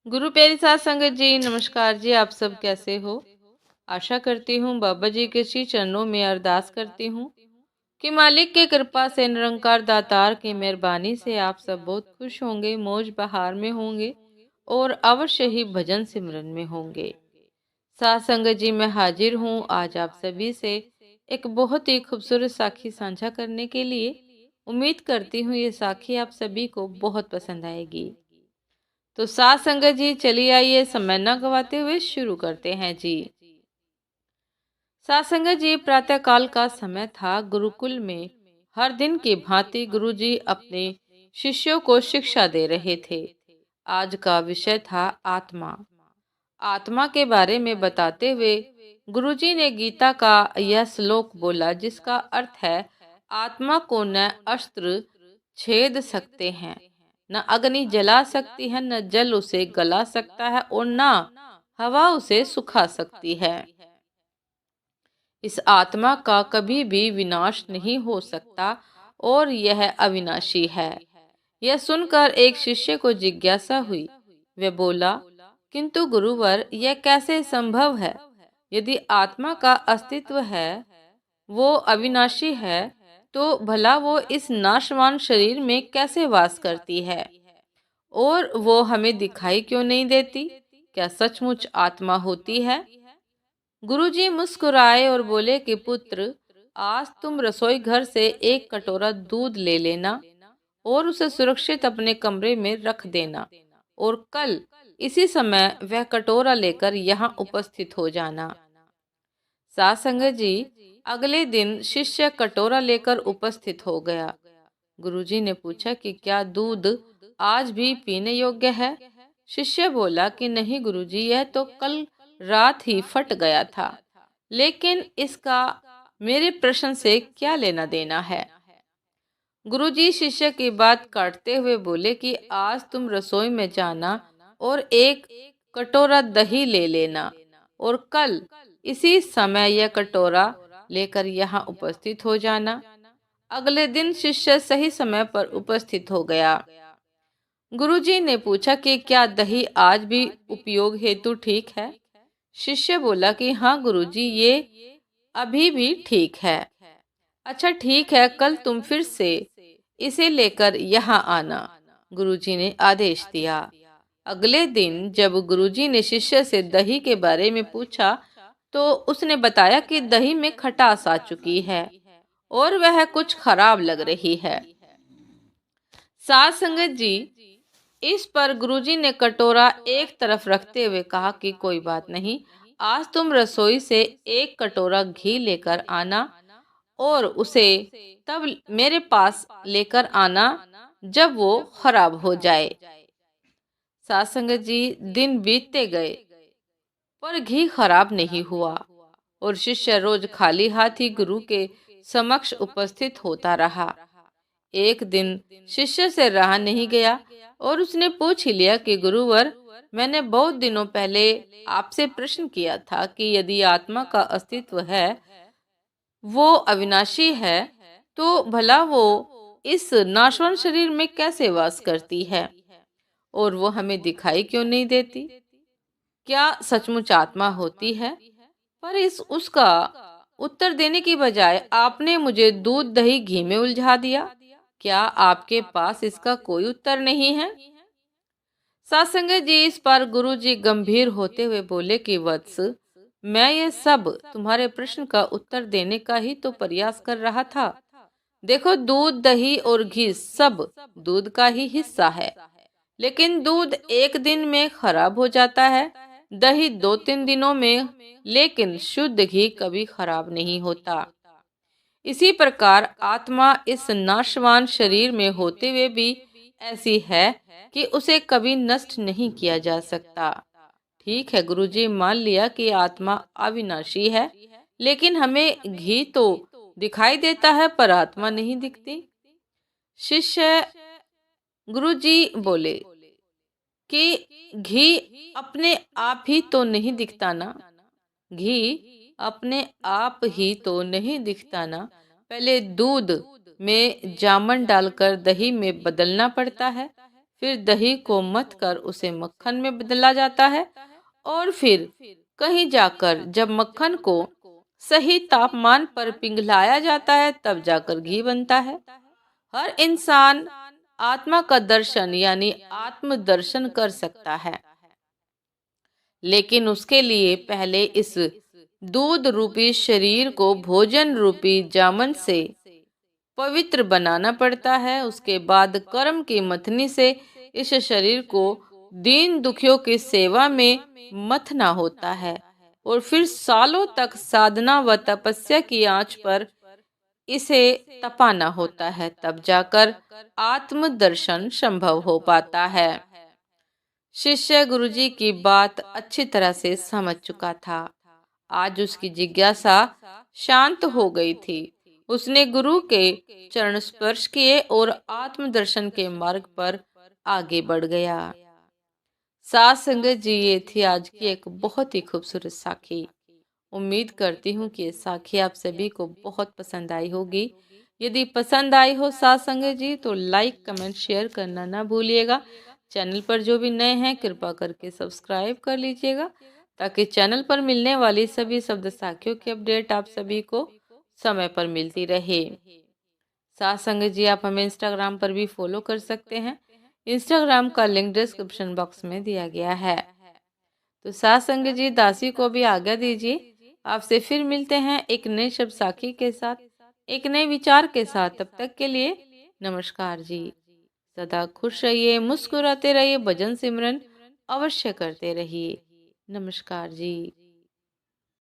गुरु प्यारी साध संगत जी, नमस्कार जी। आप सब कैसे हो? आशा करती हूँ बाबा जी के श्री चरणों में अरदास करती हूँ कि मालिक की कृपा से, निरंकार दातार की मेहरबानी से आप सब बहुत खुश होंगे, मौज बहार में होंगे और अवश्य ही भजन सिमरन में होंगे। साध संगत जी, मैं हाजिर हूँ आज आप सभी से एक बहुत ही खूबसूरत साखी साझा करने के लिए। उम्मीद करती हूँ ये साखी आप सभी को बहुत पसंद आएगी। तो साथ संगत जी, चलिए आइए समय न गवाते हुए शुरू करते हैं जी। साथ संगत जी, प्रातः काल का समय था। गुरुकुल में हर दिन की भांति गुरुजी अपने शिष्यों को शिक्षा दे रहे थे। आज का विषय था आत्मा। आत्मा के बारे में बताते हुए गुरुजी ने गीता का यह श्लोक बोला, जिसका अर्थ है, आत्मा को न अस्त्र छेद सकते हैं, न अग्नि जला सकती है, न जल उसे गला सकता है और न हवा उसे सुखा सकती है। इस आत्मा का कभी भी विनाश नहीं हो सकता और यह अविनाशी है। यह सुनकर एक शिष्य को जिज्ञासा हुई। वह बोला, किंतु गुरुवर, यह कैसे संभव है? यदि आत्मा का अस्तित्व है, वो अविनाशी है, तो भला वो इस नाशवान शरीर में कैसे वास करती है? और वो हमें दिखाई क्यों नहीं देती? क्या सचमुच आत्मा होती है? गुरुजी मुस्कुराए और बोले कि पुत्र, आज तुम रसोई घर से एक कटोरा दूध ले लेना और उसे सुरक्षित अपने कमरे में रख देना, और कल इसी समय वह कटोरा लेकर यहाँ उपस्थित हो जाना। साथ संगत जी, अगले दिन शिष्य कटोरा लेकर उपस्थित हो गया। गुरुजी ने पूछा कि क्या दूध आज भी पीने योग्य है? शिष्य बोला कि नहीं गुरुजी, यह तो कल रात ही फट गया था, लेकिन इसका मेरे प्रश्न से क्या लेना देना है? गुरुजी शिष्य की बात काटते हुए बोले कि आज तुम रसोई में जाना और एक कटोरा दही ले लेना, और कल इसी समय यह कटोरा लेकर यहाँ उपस्थित हो जाना। अगले दिन शिष्य सही समय पर उपस्थित हो गया। गुरुजी ने पूछा कि क्या दही आज भी उपयोग हेतु ठीक है? शिष्य बोला कि हाँ गुरुजी, ये अभी भी ठीक है। अच्छा ठीक है, कल तुम फिर से इसे लेकर यहाँ आना, गुरुजी ने आदेश दिया। अगले दिन जब गुरुजी ने शिष्य से दही के बारे में पूछा, तो उसने बताया कि दही में खटास आ चुकी है और वह कुछ खराब लग रही है। साथ संगत जी, इस पर गुरुजी ने कटोरा एक तरफ रखते हुए कहा कि कोई बात नहीं, आज तुम रसोई से एक कटोरा घी लेकर आना और उसे तब मेरे पास लेकर आना जब वो खराब हो जाए। साथ संगत जी, दिन बीतते गए पर घी खराब नहीं हुआ और शिष्य रोज खाली हाथ ही गुरु के समक्ष उपस्थित होता रहा। एक दिन शिष्य से रहा नहीं गया और उसने पूछ ही लिया कि गुरुवर, मैंने बहुत दिनों पहले आपसे प्रश्न किया था कि यदि आत्मा का अस्तित्व है, वो अविनाशी है, तो भला वो इस नाशवान शरीर में कैसे वास करती है और वो हमें दिखाई क्यों नहीं देती? क्या सचमुच आत्मा होती है? पर इस उसका उत्तर देने की बजाय आपने मुझे दूध दही घी में उलझा दिया। क्या आपके पास इसका कोई उत्तर नहीं है? सत्संग जी, इस पर गुरु जी गंभीर होते हुए बोले कि वत्स, मैं ये सब तुम्हारे प्रश्न का उत्तर देने का ही तो प्रयास कर रहा था। देखो, दूध दही और घी सब दूध का ही हिस्सा है, लेकिन दूध एक दिन में खराब हो जाता है, दही 2-3 दिनों में, लेकिन शुद्ध घी कभी खराब नहीं होता। इसी प्रकार आत्मा इस नाशवान शरीर में होते हुए भी ऐसी है कि उसे कभी नष्ट नहीं किया जा सकता। ठीक है गुरुजी, मान लिया कि आत्मा अविनाशी है, लेकिन हमें घी तो दिखाई देता है पर आत्मा नहीं दिखती। शिष्य गुरुजी बोले कि घी अपने आप ही तो नहीं दिखता ना, घी अपने आप ही तो नहीं दिखता ना, पहले दूध में जामन डालकर दही में बदलना पड़ता है, फिर दही को मथ कर उसे मक्खन में बदला जाता है और फिर कहीं जाकर जब मक्खन को सही तापमान पर पिघलाया जाता है तब जाकर घी बनता है। हर इंसान आत्मा का दर्शन यानी आत्म दर्शन कर सकता है, लेकिन उसके लिए पहले इस दूध रूपी शरीर को भोजन रूपी जामन से पवित्र बनाना पड़ता है। उसके बाद कर्म की मथनी से इस शरीर को दीन दुखियों की सेवा में मथना होता है और फिर सालों तक साधना व तपस्या की आंच पर इसे तपाना होता है, तब जाकर आत्म दर्शन संभव हो पाता है। शिष्य गुरुजी की बात अच्छी तरह से समझ चुका था। आज उसकी जिज्ञासा शांत हो गई थी। उसने गुरु के चरण स्पर्श किए और आत्मदर्शन के मार्ग पर आगे बढ़ गया। साथ संगत जी, ये थी आज की एक बहुत ही खूबसूरत साखी। उम्मीद करती हूँ कि ये साखी आप सभी को बहुत पसंद आई होगी। यदि पसंद आई हो साथ संगत जी तो लाइक कमेंट शेयर करना ना भूलिएगा। चैनल पर जो भी नए हैं कृपा करके सब्सक्राइब कर लीजिएगा ताकि चैनल पर मिलने वाली सभी शब्द साखियों की अपडेट आप सभी को समय पर मिलती रहे। साथ संगत जी, आप हमें इंस्टाग्राम पर भी फॉलो कर सकते हैं। इंस्टाग्राम का लिंक डिस्क्रिप्शन बॉक्स में दिया गया है। तो साथ संगत जी, दासी को भी आज्ञा दीजिए। आपसे फिर मिलते हैं एक नए शब्द साखी के साथ, एक नए विचार के साथ। तब तक के लिए नमस्कार जी। सदा खुश रहिए, मुस्कुराते रहिए, भजन सिमरन अवश्य करते रहिए। नमस्कार जी।